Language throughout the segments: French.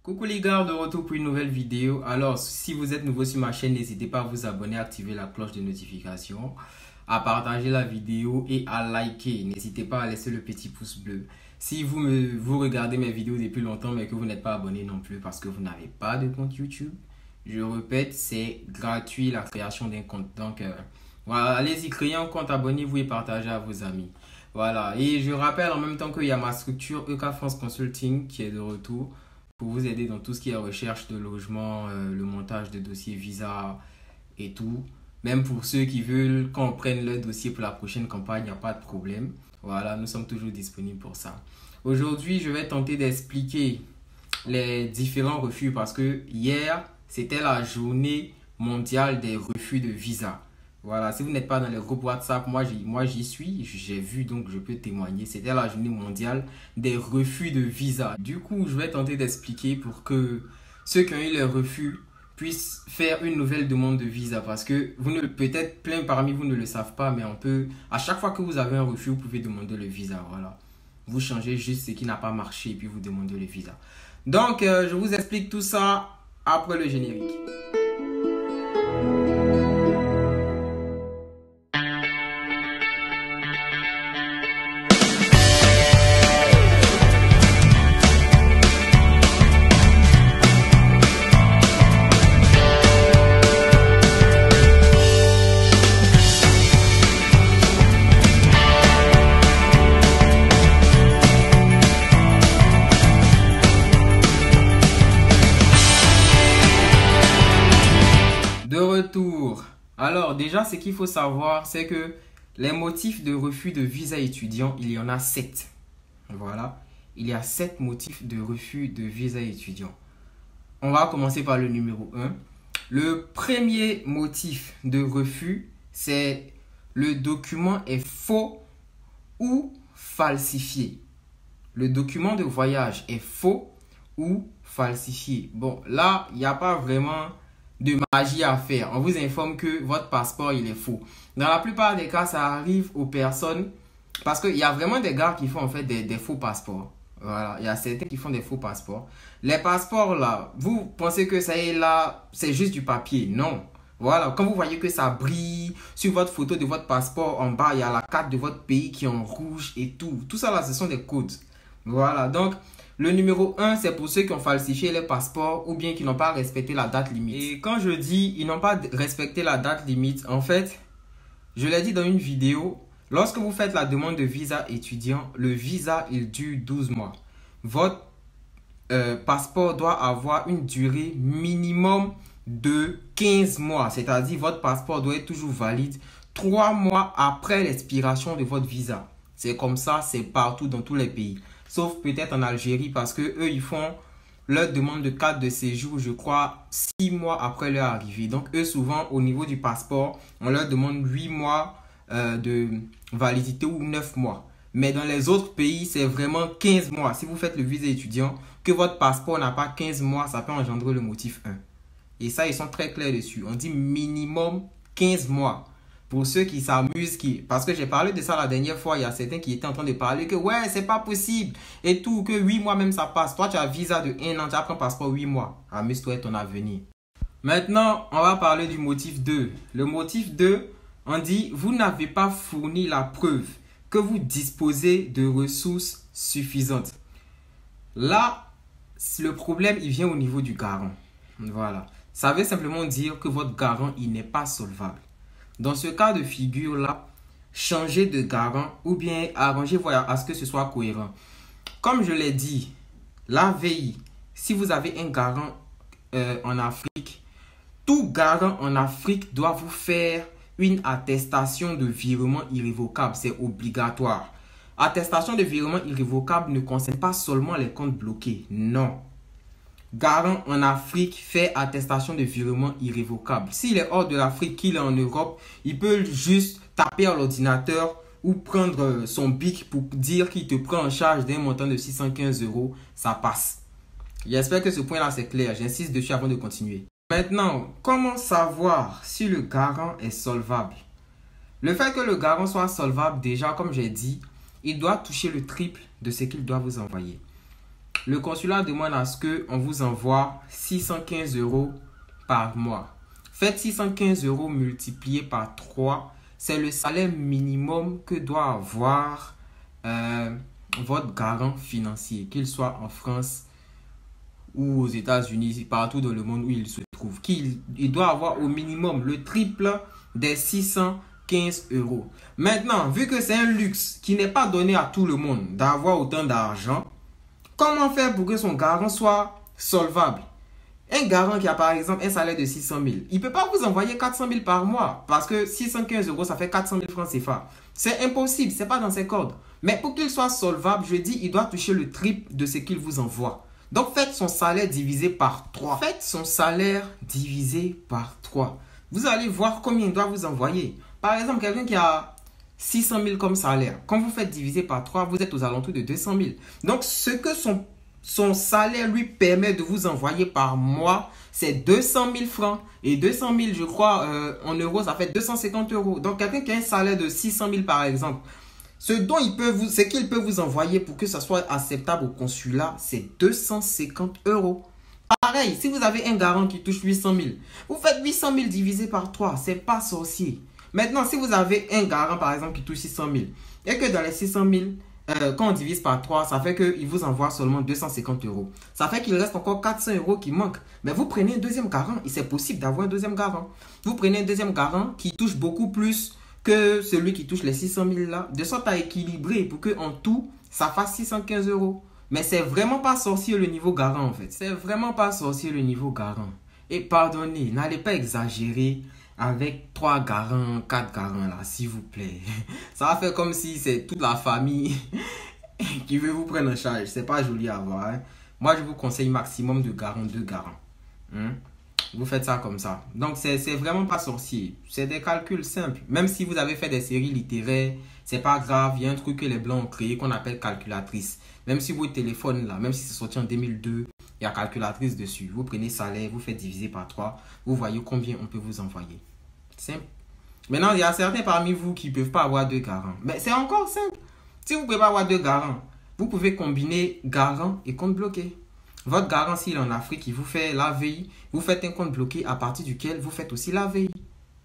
Coucou les gars, de retour pour une nouvelle vidéo. Alors, si vous êtes nouveau sur ma chaîne, n'hésitez pas à vous abonner, à activer la cloche de notification, à partager la vidéo et à liker. N'hésitez pas à laisser le petit pouce bleu. Si vous regardez mes vidéos depuis longtemps mais que vous n'êtes pas abonné non plus parce que vous n'avez pas de compte YouTube, je répète, c'est gratuit la création d'un compte. Donc, voilà, allez-y, créez un compte, abonnez-vous et partagez à vos amis. Voilà, et je rappelle en même temps qu'il y a ma structure EK France Consulting qui est de retour pour vous aider dans tout ce qui est recherche de logement, le montage de dossiers visa et tout. Même pour ceux qui veulent qu'on prenne le dossier pour la prochaine campagne, il n'y a pas de problème. Voilà, nous sommes toujours disponibles pour ça. Aujourd'hui, je vais tenter d'expliquer les différents refus parce que hier, c'était la journée mondiale des refus de visa. Voilà, si vous n'êtes pas dans les groupes WhatsApp, moi j'y suis, j'ai vu donc je peux témoigner. C'était la journée mondiale des refus de visa. Du coup, je vais tenter d'expliquer pour que ceux qui ont eu les refus puissent faire une nouvelle demande de visa. Parce que peut-être plein parmi vous ne le savent pas, mais on peut, à chaque fois que vous avez un refus, vous pouvez demander le visa. Voilà, vous changez juste ce qui n'a pas marché et puis vous demandez le visa. Donc, je vous explique tout ça après le générique. Alors déjà, ce qu'il faut savoir, c'est que les motifs de refus de visa étudiant, il y en a 7. Voilà, il y a 7 motifs de refus de visa étudiant. On va commencer par le numéro 1. Le premier motif de refus, c'est le document est faux ou falsifié. Le document de voyage est faux ou falsifié. Bon, là, il n'y a pas vraiment de magie à faire. On vous informe que votre passeport, il est faux. Dans la plupart des cas, ça arrive aux personnes parce qu'il y a vraiment des gars qui font en fait des faux passeports. Voilà, il y a certains qui font des faux passeports. Les passeports là, vous pensez que ça est là, c'est juste du papier. Non. Voilà, quand vous voyez que ça brille sur votre photo de votre passeport, en bas, il y a la carte de votre pays qui est en rouge et tout. Tout ça là, ce sont des codes. Voilà, donc le numéro 1, c'est pour ceux qui ont falsifié les passeports ou bien qui n'ont pas respecté la date limite. Et quand je dis ils n'ont pas respecté la date limite, en fait, je l'ai dit dans une vidéo, lorsque vous faites la demande de visa étudiant, le visa, il dure 12 mois. Votre passeport doit avoir une durée minimum de 15 mois. C'est-à-dire votre passeport doit être toujours valide 3 mois après l'expiration de votre visa. C'est comme ça, c'est partout dans tous les pays. Sauf peut-être en Algérie parce que eux ils font leur demande de carte de séjour, je crois, 6 mois après leur arrivée. Donc eux souvent au niveau du passeport, on leur demande 8 mois de validité ou 9 mois. Mais dans les autres pays, c'est vraiment 15 mois. Si vous faites le visa étudiant, que votre passeport n'a pas 15 mois, ça peut engendrer le motif 1. Et ça, ils sont très clairs dessus. On dit minimum 15 mois. Pour ceux qui s'amusent, parce que j'ai parlé de ça la dernière fois, il y a certains qui étaient en train de parler que ouais, c'est pas possible et tout, que 8 mois même ça passe. Toi, tu as un visa de 1 an, tu as pris un passeport 8 mois. Amuse-toi et ton avenir. Maintenant, on va parler du motif 2. Le motif 2, on dit vous n'avez pas fourni la preuve que vous disposez de ressources suffisantes. Là, le problème, il vient au niveau du garant. Voilà. Ça veut simplement dire que votre garant, il n'est pas solvable. Dans ce cas de figure-là, changez de garant ou bien arrangez-vous à ce que ce soit cohérent. Comme je l'ai dit, la veille, si vous avez un garant en Afrique, tout garant en Afrique doit vous faire une attestation de virement irrévocable. C'est obligatoire. Attestation de virement irrévocable ne concerne pas seulement les comptes bloqués. Non. Garant en Afrique fait attestation de virement irrévocable. S'il est hors de l'Afrique, qu'il est en Europe, il peut juste taper à l'ordinateur ou prendre son bic pour dire qu'il te prend en charge d'un montant de 615 €. Ça passe. J'espère que ce point-là c'est clair. J'insiste dessus avant de continuer. Maintenant, comment savoir si le garant est solvable? Le fait que le garant soit solvable, déjà, comme j'ai dit, il doit toucher le triple de ce qu'il doit vous envoyer. le consulat demande à ce qu'on vous envoie 615 € par mois. Faites 615 € multiplié par 3. C'est le salaire minimum que doit avoir votre garant financier, qu'il soit en France ou aux États-Unis, partout dans le monde où il se trouve. Il doit avoir au minimum le triple des 615 €. Maintenant, vu que c'est un luxe qui n'est pas donné à tout le monde d'avoir autant d'argent, comment faire pour que son garant soit solvable? Un garant qui a par exemple un salaire de 600 000, il ne peut pas vous envoyer 400 000 par mois parce que 615 € ça fait 400 000 francs CFA. C'est impossible, ce n'est pas dans ses cordes. Mais pour qu'il soit solvable, je dis, il doit toucher le triple de ce qu'il vous envoie. Donc faites son salaire divisé par 3. Faites son salaire divisé par 3. Vous allez voir combien il doit vous envoyer. Par exemple, quelqu'un qui a 600 000 comme salaire, quand vous faites diviser par 3, vous êtes aux alentours de 200 000. Donc ce que son salaire lui permet de vous envoyer par mois, c'est 200 000 francs. Et 200 000, je crois, en euros, ça fait 250 €. Donc, quelqu'un qui a un salaire de 600 000, par exemple, ce qu'il peut vous envoyer pour que ça soit acceptable au consulat, c'est 250 €. Pareil, si vous avez un garant qui touche 800 000, vous faites 800 000 divisé par 3, c'est pas sorcier. Maintenant, si vous avez un garant, par exemple, qui touche 600 000, et que dans les 600 000, quand on divise par 3, ça fait qu'il vous envoie seulement 250 €. Ça fait qu'il reste encore 400 € qui manquent. Mais vous prenez un deuxième garant, et c'est possible d'avoir un deuxième garant. Vous prenez un deuxième garant qui touche beaucoup plus que celui qui touche les 600 000 là, de sorte à équilibrer pour qu'en tout, ça fasse 615 €. Mais c'est vraiment pas sorcier le niveau garant en fait. C'est vraiment pas sorcier le niveau garant. Et pardonnez, n'allez pas exagérer avec 3 garants, 4 garants là, s'il vous plaît. Ça va faire comme si c'est toute la famille qui veut vous prendre en charge. C'est pas joli à voir. Hein. Moi, je vous conseille maximum de garants, 2 garants. Hein? Vous faites ça comme ça. Donc, c'est vraiment pas sorcier. C'est des calculs simples. Même si vous avez fait des séries littéraires, c'est pas grave. Il y a un truc que les Blancs ont créé qu'on appelle calculatrice. Même si votre téléphone là, même si c'est sorti en 2002, il y a calculatrice dessus. Vous prenez salaire, vous faites diviser par 3. Vous voyez combien on peut vous envoyer. Simple. Maintenant, il y a certains parmi vous qui ne peuvent pas avoir 2 garants. Mais c'est encore simple. Si vous ne pouvez pas avoir 2 garants, vous pouvez combiner garant et compte bloqué. Votre garant, s'il est en Afrique, il vous fait l'AVI. Vous faites un compte bloqué à partir duquel vous faites aussi l'AVI.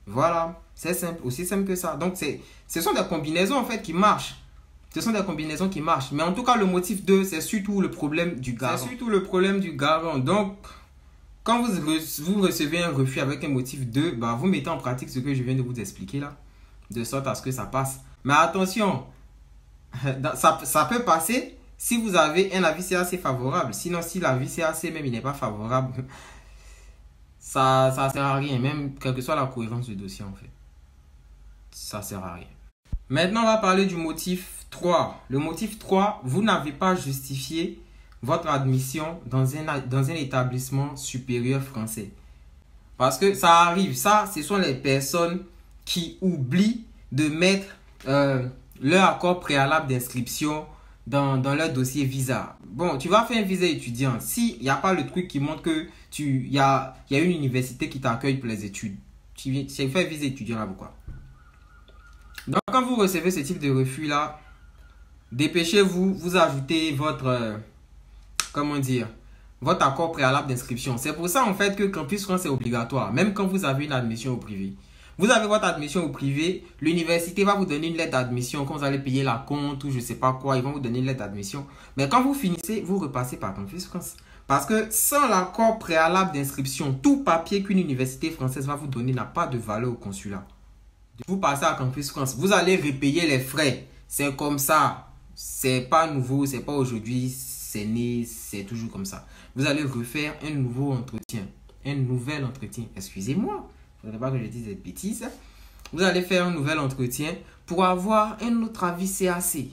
Voilà. C'est simple. Aussi simple que ça. Donc, ce sont des combinaisons en fait qui marchent. Ce sont des combinaisons qui marchent. Mais en tout cas, le motif 2, c'est surtout le problème du garant. C'est surtout le problème du garant. Donc, quand vous recevez un refus avec un motif 2, bah, vous mettez en pratique ce que je viens de vous expliquer là, de sorte à ce que ça passe. Mais attention, ça peut passer si vous avez un avis CAC favorable. Sinon, si l'avis CAC même il n'est pas favorable, ça ne sert à rien, même quelle que soit la cohérence du dossier en fait. Ça ne sert à rien. Maintenant, on va parler du motif 3. Le motif 3, vous n'avez pas justifié votre admission dans un établissement supérieur français. Parce que ça arrive, ça, ce sont les personnes qui oublient de mettre leur accord préalable d'inscription dans leur dossier visa. Bon, tu vas faire un visa étudiant. S'il n'y a pas le truc qui montre que il y a une université qui t'accueille pour les études, tu fais un visa étudiant là, pourquoi? Donc, quand vous recevez ce type de refus là, dépêchez-vous, vous ajoutez votre... comment dire, votre accord préalable d'inscription. C'est pour ça en fait que Campus France est obligatoire, même quand vous avez une admission au privé. Vous avez votre admission au privé, l'université va vous donner une lettre d'admission quand vous allez payer la compte ou je sais pas quoi, ils vont vous donner une lettre d'admission. Mais quand vous finissez, vous repassez par Campus France. Parce que sans l'accord préalable d'inscription, tout papier qu'une université française va vous donner n'a pas de valeur au consulat. Vous passez à Campus France, vous allez repayer les frais. C'est comme ça. C'est pas nouveau, c'est pas aujourd'hui. C'est né, c'est toujours comme ça. Vous allez refaire un nouveau entretien. Un nouvel entretien. Excusez-moi. Il ne faudrait pas que je dise des bêtises. Vous allez faire un nouvel entretien pour avoir un autre avis CAC.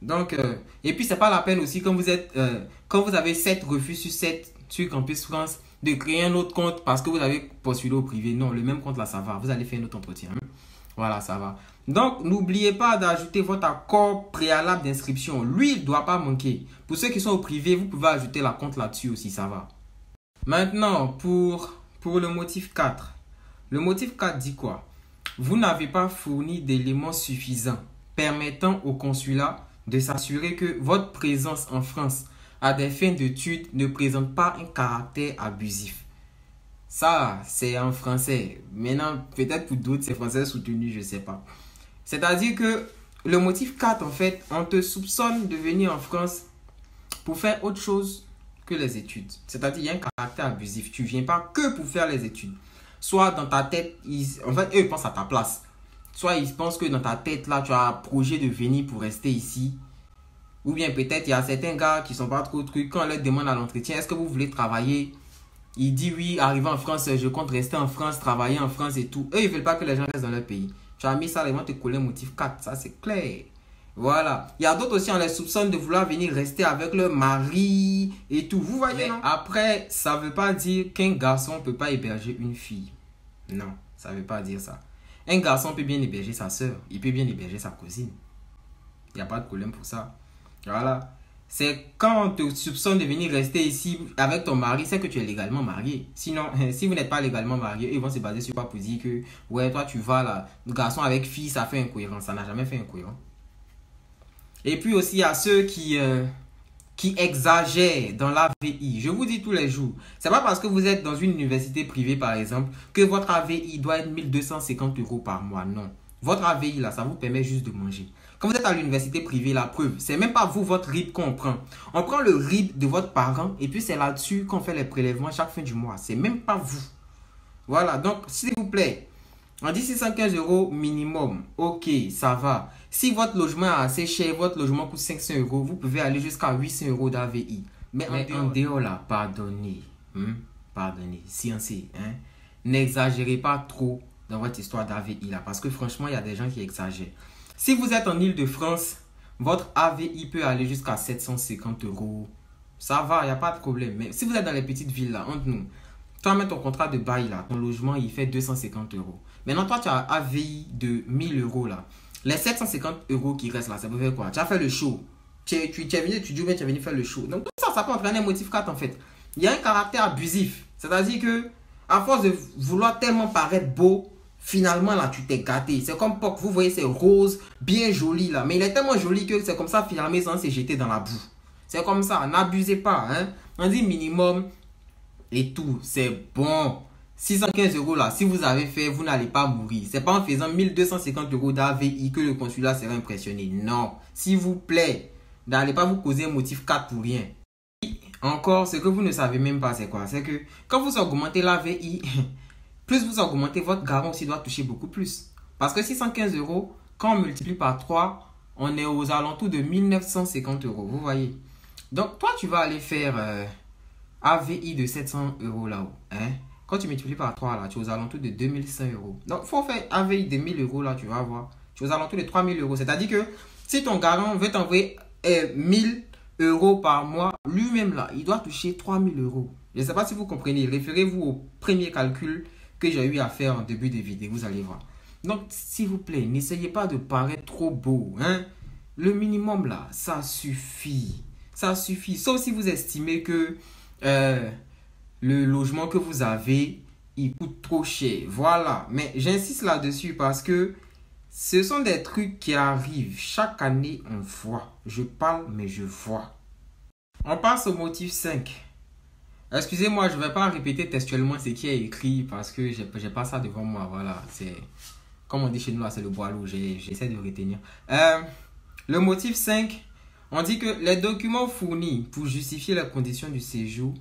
Donc, et puis, ce n'est pas la peine aussi quand vous avez 7 refus sur 7 sur Campus France de créer un autre compte parce que vous avez postulé au privé. Non, le même compte là, ça va. Vous allez faire un autre entretien. Voilà, ça va. Donc, n'oubliez pas d'ajouter votre accord préalable d'inscription. Lui, il ne doit pas manquer. Pour ceux qui sont au privé, vous pouvez ajouter la compte là-dessus aussi, ça va. Maintenant, pour le motif 4. Le motif 4 dit quoi? Vous n'avez pas fourni d'éléments suffisants permettant au consulat de s'assurer que votre présence en France à des fins d'études ne présente pas un caractère abusif. Ça, c'est en français. Maintenant, peut-être pour d'autres, c'est français soutenu, je ne sais pas. C'est-à-dire que le motif 4, en fait, on te soupçonne de venir en France pour faire autre chose que les études. C'est-à-dire qu'il y a un caractère abusif. Tu ne viens pas que pour faire les études. Soit dans ta tête, en fait, eux, ils pensent à ta place. Soit ils pensent que dans ta tête, là, tu as un projet de venir pour rester ici. Ou bien peut-être, il y a certains gars qui ne sont pas trop trucs. Quand on leur demande à l'entretien, est-ce que vous voulez travailler? Il dit oui, arrivé en France, je compte rester en France, travailler en France et tout. Eux, ils ne veulent pas que les gens restent dans leur pays. Tu as mis ça, ils vont te coller motif 4. Ça, c'est clair. Voilà. Il y a d'autres aussi, on les soupçonne de vouloir venir rester avec leur mari et tout. Vous voyez, non? Après, ça ne veut pas dire qu'un garçon ne peut pas héberger une fille. Non, ça ne veut pas dire ça. Un garçon peut bien héberger sa soeur. Il peut bien héberger sa cousine. Il n'y a pas de problème pour ça. Voilà. C'est quand on te soupçonne de venir rester ici avec ton mari, c'est que tu es légalement marié. Sinon, si vous n'êtes pas légalement marié, ils vont se baser sur quoi pour dire que, ouais, toi tu vas là, le garçon avec fille, ça fait incohérent. Ça n'a jamais fait incohérent. Et puis aussi, il y a ceux qui exagèrent dans l'AVI. Je vous dis tous les jours, c'est pas parce que vous êtes dans une université privée, par exemple, que votre AVI doit être 1250 € par mois. Non. Votre AVI, là, ça vous permet juste de manger. Quand vous êtes à l'université privée, la preuve, c'est même pas vous, votre RIB qu'on prend. On prend le RIB de votre parent et puis c'est là-dessus qu'on fait les prélèvements chaque fin du mois. C'est même pas vous. Voilà, donc, s'il vous plaît, on dit 615 € minimum. Ok, ça va. Si votre logement est assez cher, votre logement coûte 500 €, vous pouvez aller jusqu'à 800 € d'AVI. Mais en dehors là, pardonnez. Pardonnez, sciencez. N'exagérez pas trop dans votre histoire d'AVI là. Parce que franchement, il y a des gens qui exagèrent. Si vous êtes en Île-de-France, votre AVI peut aller jusqu'à 750 €. Ça va, il n'y a pas de problème. Mais si vous êtes dans les petites villes là, entre nous, toi, mets ton contrat de bail là, ton logement, il fait 250 €. Maintenant, toi, tu as un AVI de 1000 € là. Les 750 € qui restent là, ça peut faire quoi? Tu as fait le show. Tu es venu étudier ou bien tu es venu faire le show. Donc, tout ça, ça peut entraîner un motif 4 en fait. Il y a un caractère abusif. C'est-à-dire que, à force de vouloir tellement paraître beau, finalement là, tu t'es gâté. C'est comme Poc, vous voyez, c'est rose, bien joli là. Mais il est tellement joli que c'est comme ça, finalement, ils s'est jeté dans la boue. C'est comme ça, n'abusez pas. On dit minimum et tout, c'est bon. 615 € là, si vous avez fait, vous n'allez pas mourir. C'est pas en faisant 1250 € d'AVI que le consulat sera impressionné. Non, s'il vous plaît, n'allez pas vous causer un motif 4 pour rien. Encore, ce que vous ne savez même pas, c'est quoi? C'est que quand vous augmentez l'AVI, plus vous augmentez, votre garant aussi doit toucher beaucoup plus. Parce que 615 €, quand on multiplie par 3, on est aux alentours de 1950 €. Vous voyez? Donc, toi, tu vas aller faire AVI de 700 € là-haut. Quand tu multiplies par 3, là, tu es aux alentours de 2100 €. Donc, il faut faire AVI de 1000 € là, tu vas voir. Tu es aux alentours de 3000 €. C'est-à-dire que si ton garant veut t'envoyer 1000 € par mois, lui-même là, il doit toucher 3000 €. Je ne sais pas si vous comprenez. Référez-vous au premier calcul que j'ai eu à faire en début de vidéo. Vous allez voir. Donc, s'il vous plaît, n'essayez pas de paraître trop beau. Le minimum là, ça suffit. Ça suffit. Sauf si vous estimez que le logement que vous avez, il coûte trop cher. Voilà. Mais j'insiste là-dessus parce que ce sont des trucs qui arrivent. Chaque année, on voit. Je parle, mais je vois. On passe au motif 5. Excusez-moi, je ne vais pas répéter textuellement ce qui est écrit parce que je n'ai pas ça devant moi. Voilà. C'est, comme on dit chez nous, là, c'est le boileau. J'essaie de retenir. Le motif 5, on dit que les documents fournis pour justifier les conditions du séjour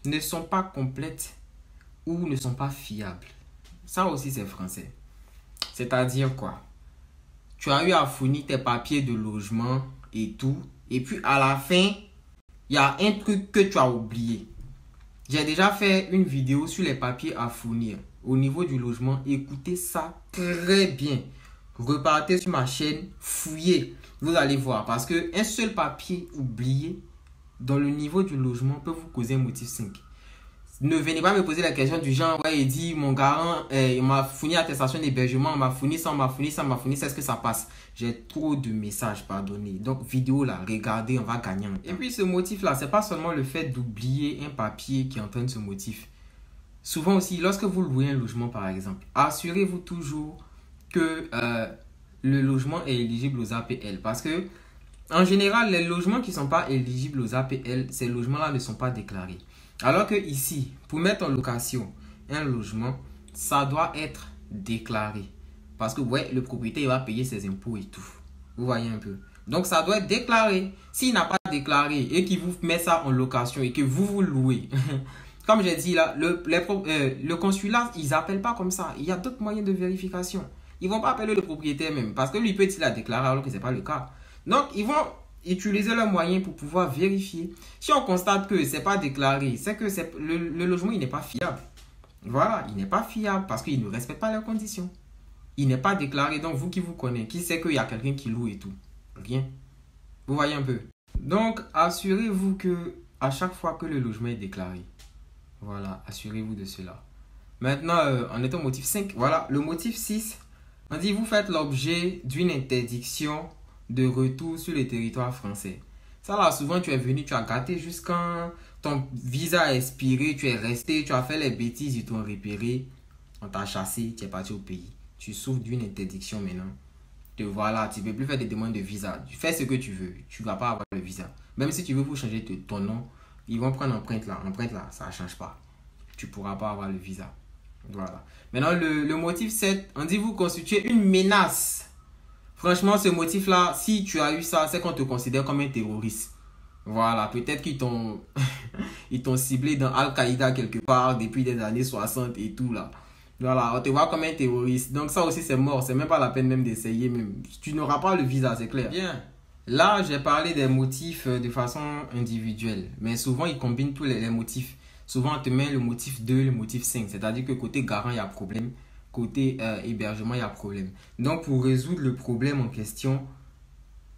ne sont pas complètes ou ne sont pas fiables. Ça aussi, c'est français. C'est-à-dire quoi? Tu as eu à fournir tes papiers de logement et tout. Et puis, à la fin, il y a un truc que tu as oublié. J'ai déjà fait une vidéo sur les papiers à fournir au niveau du logement. Écoutez ça très bien. Repartez sur ma chaîne, fouillez. Vous allez voir. Parce qu'un seul papier oublié dans le niveau du logement peut vous causer un motif 5. Ne venez pas me poser la question du genre, ouais, il dit, mon garant, il m'a fourni attestation d'hébergement, il m'a fourni ça, il m'a fourni ça, il m'a fourni ça, est-ce que ça passe? J'ai trop de messages, pardonnez. Donc, vidéo là, regardez, on va gagner un temps. Et puis, ce motif-là, c'est pas seulement le fait d'oublier un papier qui entraîne ce motif. Souvent aussi, lorsque vous louez un logement, par exemple, assurez-vous toujours que le logement est éligible aux APL. Parce que En général, les logements qui ne sont pas éligibles aux APL, ces logements-là ne sont pas déclarés. Alors que ici, pour mettre en location un logement, ça doit être déclaré. Parce que ouais, le propriétaire il va payer ses impôts et tout. Vous voyez un peu. Donc ça doit être déclaré. S'il n'a pas déclaré et qu'il vous met ça en location et que vous louez, comme j'ai dit là, le consulat, ils n'appellent pas comme ça. Il y a d'autres moyens de vérification. Ils ne vont pas appeler le propriétaire même. Parce que lui peut-il la déclarer alors que ce n'est pas le cas. Donc ils vont utiliser leurs moyens pour pouvoir vérifier. Si on constate que ce n'est pas déclaré, c'est que le logement il n'est pas fiable. Voilà, il n'est pas fiable parce qu'il ne respecte pas leurs conditions. Il n'est pas déclaré. Donc vous qui vous connaissez, qui sait qu'il y a quelqu'un qui loue et tout? Rien. Vous voyez un peu. Donc assurez-vous que à chaque fois que le logement est déclaré, voilà, assurez-vous de cela. Maintenant, on est au motif 5. Voilà, le motif 6, on dit vous faites l'objet d'une interdiction de retour sur le territoire français. Ça là, souvent tu es venu, tu as gâté jusqu'à ton visa a expiré, tu es resté, tu as fait les bêtises, ils t'ont repéré, on t'a chassé, tu es parti au pays. Tu souffres d'une interdiction maintenant. Voilà, tu ne peux plus faire des demandes de visa. Tu fais ce que tu veux, tu ne vas pas avoir le visa. Même si tu veux pour changer ton nom, ils vont prendre empreinte là, ça ne change pas. Tu ne pourras pas avoir le visa. Voilà. Maintenant, le motif 7, on dit vous constituez une menace. Franchement, ce motif-là, si tu as eu ça, c'est qu'on te considère comme un terroriste. Voilà, peut-être qu'ils t'ont ils t'ont ciblé dans Al-Qaïda quelque part depuis des années 60 et tout là. Voilà, on te voit comme un terroriste. Donc ça aussi c'est mort, c'est même pas la peine même d'essayer même. Tu n'auras pas le visa, c'est clair. Bien. Là, j'ai parlé des motifs de façon individuelle. Mais souvent, ils combinent tous les motifs. Souvent, on te met le motif 2, le motif 5. C'est-à-dire que côté garant, il y a problème. Côté hébergement, il y a problème. Donc, pour résoudre le problème en question,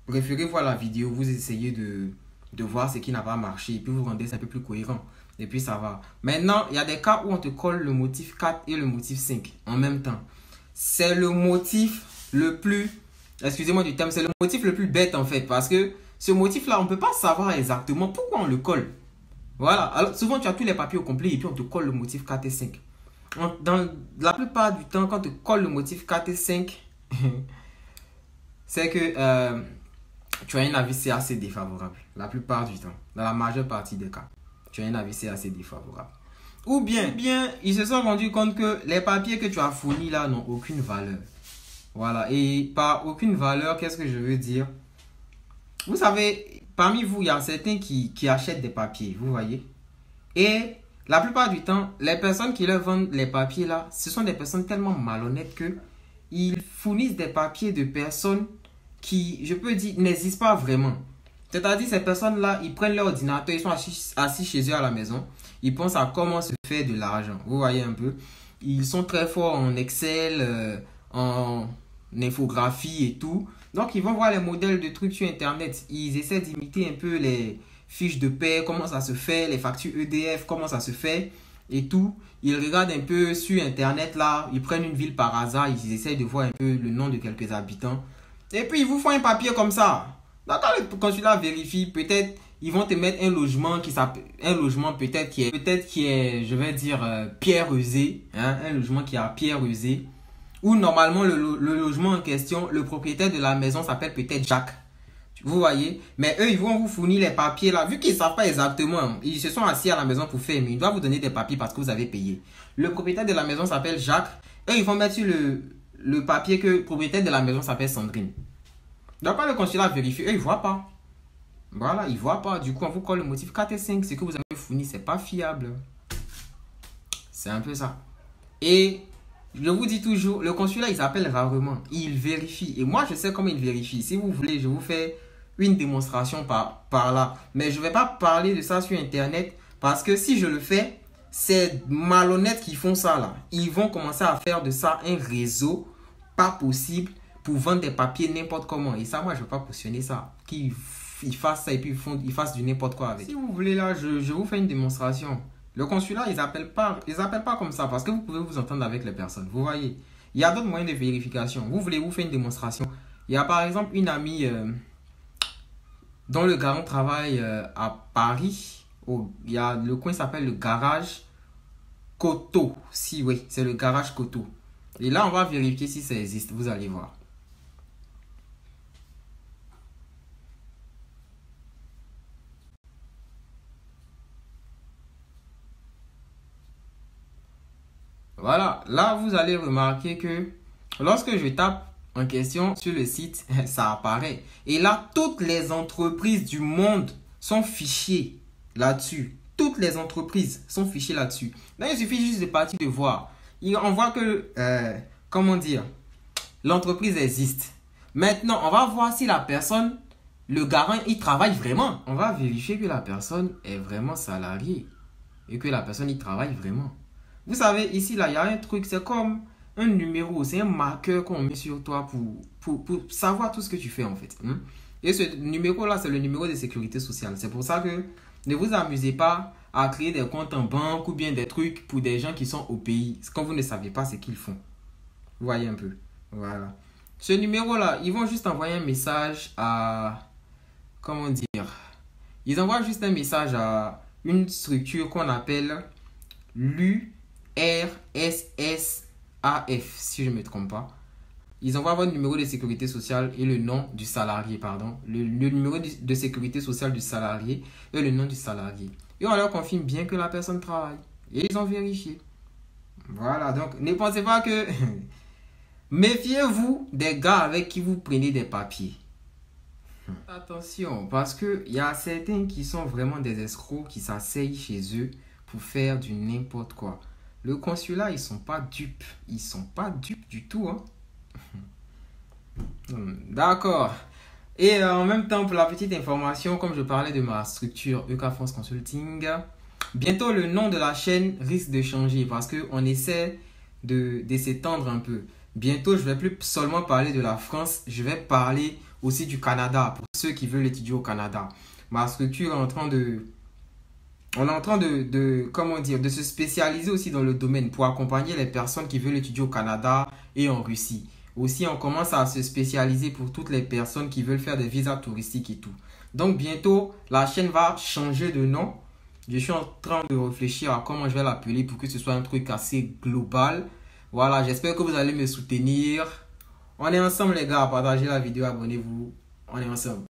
préférez voir la vidéo. Vous essayez de voir ce qui n'a pas marché. Et puis, vous rendez ça un peu plus cohérent. Et puis, ça va. Maintenant, il y a des cas où on te colle le motif 4 et le motif 5 en même temps. C'est le motif le plus... Excusez-moi du terme, c'est le motif le plus bête en fait. Parce que ce motif-là, on ne peut pas savoir exactement pourquoi on le colle. Voilà. Alors, souvent, tu as tous les papiers au complet et puis on te colle le motif 4 et 5. Dans la plupart du temps, quand on te colle le motif 4 et 5, c'est que tu as un avis assez défavorable. La plupart du temps. Dans la majeure partie des cas, tu as un avis assez défavorable. Ou bien, ils se sont rendus compte que les papiers que tu as fournis là n'ont aucune valeur. Voilà, et par aucune valeur, qu'est-ce que je veux dire? Vous savez, parmi vous, il y a certains qui achètent des papiers, vous voyez? Et la plupart du temps, les personnes qui leur vendent les papiers là, ce sont des personnes tellement malhonnêtes que ils fournissent des papiers de personnes qui, je peux dire, n'existent pas vraiment. C'est-à-dire, ces personnes-là, ils prennent leur ordinateur, ils sont assis chez eux à la maison, ils pensent à comment se faire de l'argent, vous voyez un peu? Ils sont très forts en Excel, en infographie et tout. Donc, ils vont voir les modèles de trucs sur Internet. Ils essaient d'imiter un peu les fiches de paie, comment ça se fait, les factures EDF, comment ça se fait et tout. Ils regardent un peu sur Internet là, ils prennent une ville par hasard, ils essaient de voir un peu le nom de quelques habitants. Et puis, ils vous font un papier comme ça. Donc, quand le consulat vérifie, peut-être, ils vont te mettre un logement qui s'appelle, un logement peut-être qui est, je vais dire, pierre-usée, hein, un logement qui a pierre-usée. Où normalement le logement en question, le propriétaire de la maison s'appelle peut-être Jacques. Vous voyez? Mais eux, ils vont vous fournir les papiers là. Vu qu'ils ne savent pas exactement, ils se sont assis à la maison pour faire, mais ils doivent vous donner des papiers parce que vous avez payé. Le propriétaire de la maison s'appelle Jacques. Eux, ils vont mettre sur le papier que le propriétaire de la maison s'appelle Sandrine. Donc quand le consulat vérifie, eux, ils ne voient pas. Voilà, ils ne voient pas. Du coup, on vous colle le motif 4 et 5. Ce que vous avez fourni, ce n'est pas fiable. C'est un peu ça. Et... je vous dis toujours, le consulat, ils appellent rarement. Ils vérifient. Et moi, je sais comment ils vérifient. Si vous voulez, je vous fais une démonstration par là. Mais je ne vais pas parler de ça sur Internet. Parce que si je le fais, c'est malhonnêtes qui font ça là. Ils vont commencer à faire de ça un réseau pas possible pour vendre des papiers n'importe comment. Et ça, moi, je ne veux pas cautionner ça. Qu'ils fassent ça et puis ils fassent du n'importe quoi avec. Si vous voulez là, je vous fais une démonstration. Le consulat, ils appellent pas comme ça parce que vous pouvez vous entendre avec les personnes. Vous voyez, il y a d'autres moyens de vérification. Vous voulez vous faire une démonstration. Il y a par exemple une amie dont le garant travaille à Paris. Il y a le coin s'appelle le garage Coteau. Si oui, c'est le garage Coteau. Et là, on va vérifier si ça existe. Vous allez voir. Voilà, là vous allez remarquer que lorsque je tape en question sur le site, ça apparaît. Et là, toutes les entreprises du monde sont fichées là-dessus. Toutes les entreprises sont fichées là-dessus. Là, il suffit juste de partir de voir. On voit que, comment dire, l'entreprise existe. Maintenant, on va voir si la personne, le garant, il travaille vraiment. On va vérifier que la personne est vraiment salariée et que la personne, il travaille vraiment. Vous savez, ici, là, il y a un truc, c'est comme un numéro, c'est un marqueur qu'on met sur toi pour savoir tout ce que tu fais en fait. Et ce numéro-là, c'est le numéro de sécurité sociale. C'est pour ça que ne vous amusez pas à créer des comptes en banque ou bien des trucs pour des gens qui sont au pays. Quand vous ne savez pas ce qu'ils font. Vous voyez un peu. Voilà. Ce numéro-là, ils vont juste envoyer un message à... Comment dire? Ils envoient juste un message à une structure qu'on appelle l'URSSAF, si je ne me trompe pas. Ils envoient votre numéro de sécurité sociale et le nom du salarié, pardon. Le numéro de sécurité sociale du salarié et le nom du salarié. Et on leur confirme bien que la personne travaille. Et ils ont vérifié. Voilà, donc ne pensez pas que... Méfiez-vous des gars avec qui vous prenez des papiers. Attention, parce qu'il y a certains qui sont vraiment des escrocs qui s'asseyent chez eux pour faire du n'importe quoi. Le consulat, ils sont pas dupes. Ils sont pas dupes du tout, hein. D'accord. Et en même temps, pour la petite information, comme je parlais de ma structure EK France Consulting, bientôt le nom de la chaîne risque de changer parce qu'on essaie de s'étendre un peu. Bientôt, je ne vais plus seulement parler de la France, je vais parler aussi du Canada pour ceux qui veulent étudier au Canada. Ma structure est en train de... On est en train comment dire, de se spécialiser aussi dans le domaine pour accompagner les personnes qui veulent étudier au Canada et en Russie. Aussi, on commence à se spécialiser pour toutes les personnes qui veulent faire des visas touristiques et tout. Donc, bientôt, la chaîne va changer de nom. Je suis en train de réfléchir à comment je vais l'appeler pour que ce soit un truc assez global. Voilà, j'espère que vous allez me soutenir. On est ensemble les gars, partagez la vidéo, abonnez-vous. On est ensemble.